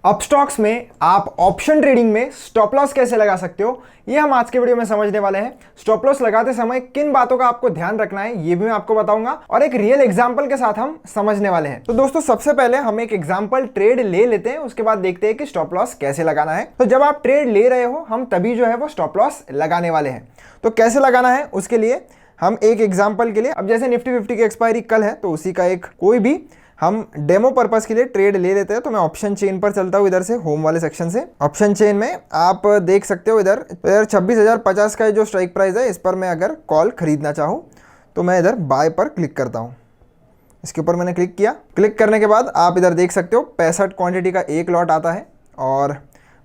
अब स्टॉक्स में आप ऑप्शन ट्रेडिंग में स्टॉप लॉस कैसे लगा सकते हो, ये हम आज के वीडियो में समझने वाले हैं। स्टॉप लॉस लगाते समय किन बातों का आपको ध्यान रखना है ये भी मैं आपको बताऊंगा और एक रियल एग्जांपल के साथ हम समझने वाले हैं। तो दोस्तों सबसे पहले हम एक एग्जांपल ट्रेड ले लेते हैं, उसके बाद देखते हैं कि स्टॉप लॉस कैसे लगाना है। तो जब आप ट्रेड ले रहे हो हम तभी जो है वो स्टॉप लॉस लगाने वाले हैं। तो कैसे लगाना है उसके लिए हम एक एग्जाम्पल के लिए, अब जैसे निफ्टी 50 की एक्सपायरी कल है तो उसी का एक कोई भी हम डेमो पर्पस के लिए ट्रेड ले लेते हैं। तो मैं ऑप्शन चेन पर चलता हूँ, इधर से होम वाले सेक्शन से। ऑप्शन चेन में आप देख सकते हो इधर 26,050 का जो स्ट्राइक प्राइस है, इस पर मैं अगर कॉल खरीदना चाहूँ तो मैं इधर बाय पर क्लिक करता हूँ। इसके ऊपर मैंने क्लिक किया। क्लिक करने के बाद आप इधर देख सकते हो 65 क्वांटिटी का एक लॉट आता है और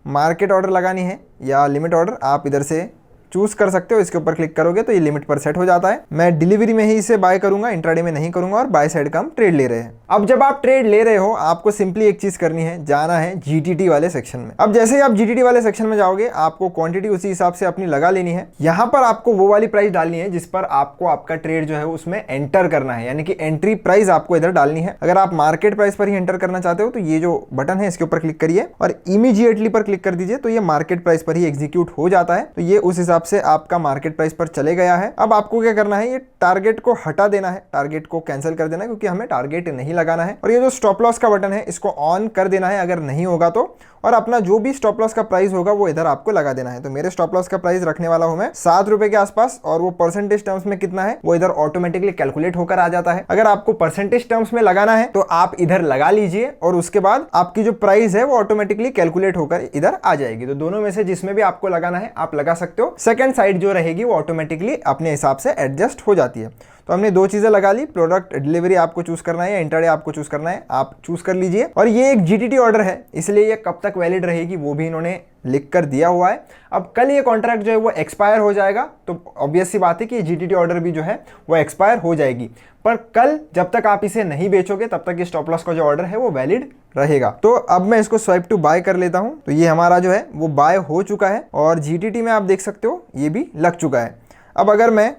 मार्केट ऑर्डर लगानी है या लिमिट ऑर्डर आप इधर से चूज कर सकते हो। इसके ऊपर क्लिक करोगे तो ये लिमिट पर सेट हो जाता है। मैं डिलीवरी में ही इसे बाय करूंगा, इंट्राडे में नहीं करूंगा और बाय साइड का हम ट्रेड ले रहे हैं। अब जब आप ट्रेड ले रहे हो आपको सिंपली एक चीज करनी है, जाना है जीटीटी वाले सेक्शन में। अब जैसे ही आप जीटीटी वाले सेक्शन में जाओगे आपको क्वांटिटी उसी हिसाब से अपनी लगा लेनी है। यहाँ पर आपको वो वाली प्राइस डालनी है जिस पर आपको आपका ट्रेड जो है उसमें एंटर करना है, यानी कि एंट्री प्राइस आपको इधर डालनी है। अगर आप मार्केट प्राइस पर ही एंटर करना चाहते हो तो ये जो बटन है इसके ऊपर क्लिक करिए और इमीडिएटली पर क्लिक कर दीजिए, तो ये मार्केट प्राइस पर ही एग्जीक्यूट हो जाता है। तो ये उस हिसाब से आपका मार्केट प्राइस पर चले गया है। अब आपको क्या करना है, ये टारगेट को हटा देना है, टारगेट को कैंसिल कर देना है क्योंकि हमें टारगेट नहीं लगाना है। और ये जो स्टॉप लॉस का बटन है इसको ऑन कर देना है अगर नहीं होगा तो, और अपना जो भी स्टॉप लॉस का प्राइस होगा वो इधर आपको लगा देना है। तो मेरे स्टॉप लॉस का प्राइस रखने वाला हूं मैं 7 रुपए के आसपास, और वो परसेंटेज टर्म्स में कितना है वो इधर ऑटोमेटिकली कैलकुलेट होकर आ जाता है। अगर आपको परसेंटेज टर्म्स में लगाना है तो आप इधर लगा लीजिए और उसके बाद आपकी जो प्राइस है वो ऑटोमेटिकली कैलकुलेट होकर इधर आ जाएगी। तो दोनों में से जिसमें भी आपको लगाना है आप लगा सकते हो। सेकंड साइड जो रहेगी वो ऑटोमेटिकली अपने हिसाब से एडजस्ट हो जाती है। तो हमने दो चीजें लगा ली, प्रोडक्ट डिलीवरी आपको चूज करना है या इंट्राडे आपको चूज करना है, आप चूज कर लीजिए। और ये एक जीटीटी ऑर्डर है इसलिए ये कब तक वैलिड रहेगी वो भी इन्होंने लिख कर दिया हुआ है। अब कल ये कॉन्ट्रैक्ट जो है वो एक्सपायर हो जाएगा, तो ऑब्वियस सी बात है कि जीटीटी ऑर्डर भी जो है वो एक्सपायर हो जाएगी। पर कल जब तक आप इसे नहीं बेचोगे तब तक ये स्टॉप लॉस का जो ऑर्डर है वो वैलिड रहेगा। तो अब मैं इसको स्वाइप टू बाय कर लेता हूं। तो ये हमारा जो है वो बाय हो चुका है और जीटीटी में आप देख सकते हो ये भी लग चुका है। अब अगर मैं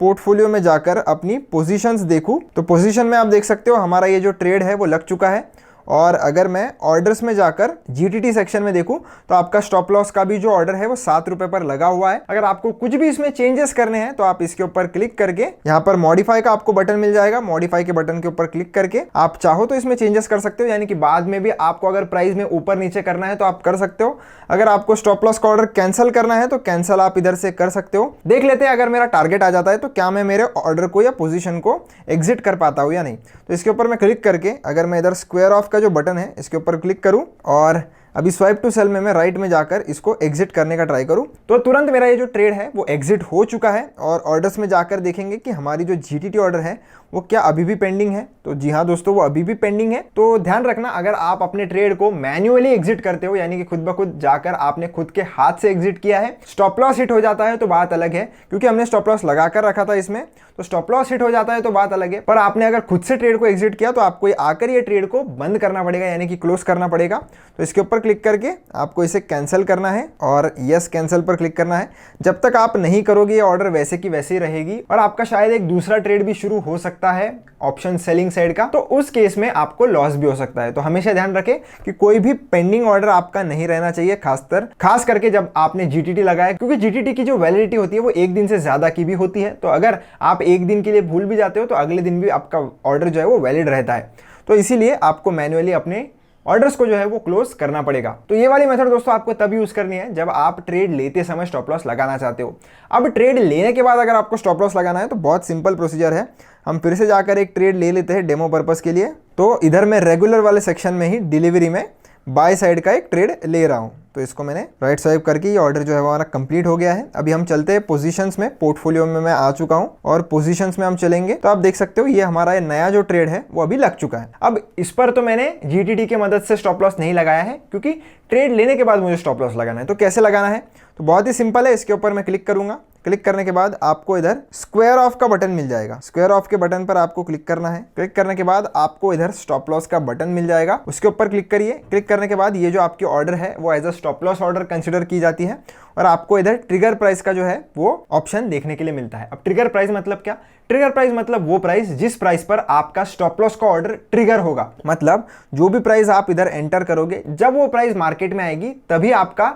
पोर्टफोलियो में जाकर अपनी पोजीशंस देखूं तो पोजीशन में आप देख सकते हो हमारा ये जो ट्रेड है वो लग चुका है। और अगर मैं ऑर्डर्स में जाकर जीटीटी सेक्शन में देखूं तो आपका स्टॉप लॉस का भी जो ऑर्डर है वो 7 रुपए पर लगा हुआ है। अगर आपको कुछ भी इसमें चेंजेस करने हैं तो आप इसके ऊपर क्लिक करके यहाँ पर मॉडिफाई का आपको बटन मिल जाएगा। मॉडिफाई के बटन के ऊपर क्लिक करके आप चाहो तो इसमें चेंजेस कर सकते हो, यानी कि बाद में भी आपको अगर प्राइस में ऊपर नीचे करना है तो आप कर सकते हो। अगर आपको स्टॉप लॉस का ऑर्डर कैंसिल करना है तो कैंसिल आप इधर से कर सकते हो। देख लेते हैं अगर मेरा टारगेट आ जाता है तो क्या मैं मेरे ऑर्डर को या पोजीशन को एग्जिट कर पाता हूं या नहीं। तो इसके ऊपर मैं क्लिक करके अगर मैं इधर स्क्वायर ऑफ का जो बटन है इसके ऊपर क्लिक करूं और अभी स्वाइप टू सेल में मैं राइट में जाकर इसको एग्जिट करने का ट्राई करूं तो तुरंत मेरा ये जो ट्रेड है वो एग्जिट हो चुका है। और ऑर्डर्स में जाकर देखेंगे कि हमारी जो जीटीटी ऑर्डर है वो क्या अभी भी पेंडिंग है। तो जी हाँ दोस्तों, वो अभी भी पेंडिंग है। तो ध्यान रखना, अगर आप अपने ट्रेड को मैन्युअली एग्जिट करते हो, यानी कि खुद ब खुद जाकर आपने खुद के हाथ से एग्जिट किया है, स्टॉप लॉस हिट हो जाता है तो बात अलग है, क्योंकि हमने स्टॉप लॉस लगा कर रखा था इसमें, तो स्टॉप लॉस हिट हो जाता है तो बात अलग है। पर आपने अगर खुद से ट्रेड को एग्जिट किया तो आपको आकर ये ट्रेड को बंद करना पड़ेगा, यानी कि क्लोज करना पड़ेगा। तो इसके ऊपर क्लिक करके आपको इसे कैंसिल करना है और यस कैंसिल पर क्लिक करना है। जब तक आप नहीं करोगे ये ऑर्डर वैसे की वैसे ही रहेगी और आपका शायद एक दूसरा ट्रेड भी शुरू हो सकता है ऑप्शन सेलिंग साइड का, तो उस केस में आपको लॉस भी हो सकता है। तो हमेशा ध्यान रखें कि कोई भी पेंडिंग ऑर्डर आपका नहीं रहना चाहिए, खास करके जब आपने जीटीटी लगाया, क्योंकि जीटीटी की जो वैलिडिटी होती है वो एक दिन से ज्यादा की भी होती है। तो अगर आप एक दिन के लिए भूल भी जाते हो तो अगले दिन भी आपका ऑर्डर जो है वो वैलिड रहता है। तो इसीलिए आपको मैन्युअली अपने ऑर्डर्स को जो है वो क्लोज करना पड़ेगा। तो ये वाली मेथड दोस्तों आपको तब यूज करनी है जब आप ट्रेड लेते समय स्टॉप लॉस लगाना चाहते हो। अब ट्रेड लेने के बाद अगर आपको स्टॉप लॉस लगाना है तो बहुत सिंपल प्रोसीजर है। हम फिर से जाकर एक ट्रेड ले लेते हैं डेमो पर्पस के लिए। तो इधर मैं रेगुलर वाले सेक्शन में ही डिलीवरी में बाय साइड का एक ट्रेड ले रहा हूं। तो इसको मैंने राइट स्वाइप करके ये ऑर्डर जो है हमारा कंप्लीट हो गया है। अभी हम चलते हैं पोजीशंस में। पोर्टफोलियो में मैं आ चुका हूं और पोजीशंस में हम चलेंगे तो आप देख सकते हो ये हमारा नया जो ट्रेड है वो अभी लग चुका है। अब इस पर तो मैंने जीटीटी की मदद से स्टॉप लॉस नहीं लगाया है क्योंकि ट्रेड लेने के बाद मुझे स्टॉप लॉस लगाना है। तो कैसे लगाना है, तो बहुत ही सिंपल है। इसके ऊपर मैं क्लिक करूंगा। क्लिक करने के बाद आपको इधर स्क्वायर ऑफ का बटन मिल जाएगा। स्क्वायर ऑफ के बटन पर आपको क्लिक करना है। क्लिक करने के बाद आपको इधर स्टॉप लॉस का बटन मिल जाएगा, उसके ऊपर क्लिक करिए। क्लिक करने के बाद ये जो आपकी ऑर्डर है वो as a stop loss order consider की जाती है और आपको इधर ट्रिगर प्राइस का जो है वो ऑप्शन देखने के लिए मिलता है। अब ट्रिगर प्राइस मतलब क्या? ट्रिगर प्राइस मतलब वो प्राइस जिस प्राइस पर आपका स्टॉप लॉस का ऑर्डर ट्रिगर होगा। मतलब जो भी प्राइस आप इधर एंटर करोगे, जब वो प्राइस मार्केट में आएगी तभी आपका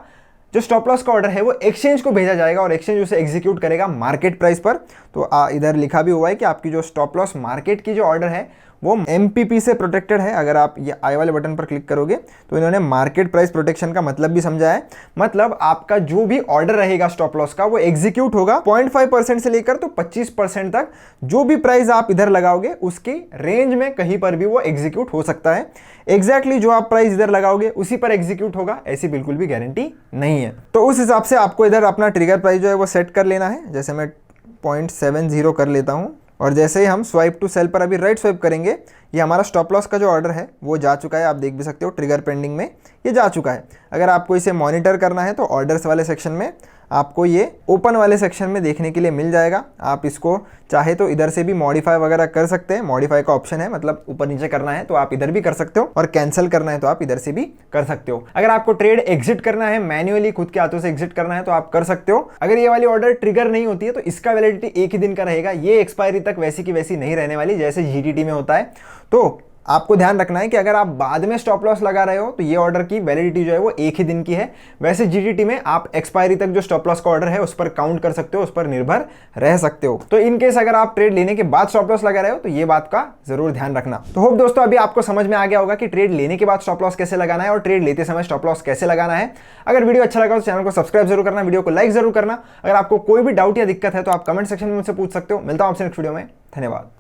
जो स्टॉप लॉस का ऑर्डर है वो एक्सचेंज को भेजा जाएगा और एक्सचेंज उसे एग्जीक्यूट करेगा मार्केट प्राइस पर। तो इधर लिखा भी हुआ है कि आपकी जो स्टॉप लॉस मार्केट की जो ऑर्डर है वो MPP से प्रोटेक्टेड है। अगर आप ये आई वाले बटन पर क्लिक करोगे तो इन्होंने मार्केट प्राइस प्रोटेक्शन का मतलब भी समझा है। मतलब आपका जो भी ऑर्डर रहेगा स्टॉप लॉस का वो एग्जीक्यूट होगा 0.5% से लेकर तो 25% तक। जो भी प्राइस आप इधर लगाओगे उसकी रेंज में कहीं पर भी वो एग्जीक्यूट हो सकता है। एग्जैक्टली जो आप प्राइस इधर लगाओगे उसी पर एग्जीक्यूट होगा, ऐसी बिल्कुल भी गारंटी नहीं है। तो उस हिसाब से आपको इधर अपना ट्रिगर प्राइस जो है वो सेट कर लेना है। जैसे मैं 0.70 कर लेता हूँ और जैसे ही हम स्वाइप टू सेल पर अभी राइट स्वाइप करेंगे, ये हमारा स्टॉप लॉस का जो ऑर्डर है वो जा चुका है। आप देख भी सकते हो ट्रिगर पेंडिंग में ये जा चुका है। अगर आपको इसे मॉनिटर करना है तो ऑर्डर्स वाले सेक्शन में आपको ये ओपन वाले सेक्शन में देखने के लिए मिल जाएगा। आप इसको चाहे तो इधर से भी मॉडिफाई वगैरह कर सकते हैं। मॉडिफाई का ऑप्शन है, मतलब ऊपर नीचे करना है तो आप इधर भी कर सकते हो और कैंसिल करना है तो आप इधर से भी कर सकते हो। अगर आपको ट्रेड एग्जिट करना है, मैन्युअली खुद के हाथों से एग्जिट करना है तो आप कर सकते हो। अगर ये वाली ऑर्डर ट्रिगर नहीं होती है तो इसका वैलिडिटी एक ही दिन का रहेगा, ये एक्सपायरी तक वैसी की वैसी नहीं रहने वाली जैसे GTT में होता है। तो आपको ध्यान रखना है कि अगर आप बाद में स्टॉप लॉस लगा रहे हो तो ये ऑर्डर की वैलिडिटी जो है वो एक ही दिन की है। वैसे GTT में आप एक्सपायरी तक जो स्टॉप लॉस का ऑर्डर है उस पर काउंट कर सकते हो, उस पर निर्भर रह सकते हो। तो इन केस अगर आप ट्रेड लेने के बाद स्टॉप लॉस लगा रहे हो तो ये बात का जरूर ध्यान रखना। तो होप दोस्तों अभी आपको समझ में आ गया होगा कि ट्रेड लेने के बाद स्टॉप लॉस कैसे लगाना है और ट्रेड लेते समय स्टॉप लॉस कैसे लगाना है। अगर वीडियो अच्छा लगा तो चैनल को सब्सक्राइब जरूर करना, वीडियो को लाइक जरूर करना। अगर आपको कोई भी डाउट या दिक्कत है तो आप कमेंट सेक्शन में मुझसे पूछ सकते हो। मिलता हूं आपसे नेक्स्ट वीडियो में। धन्यवाद।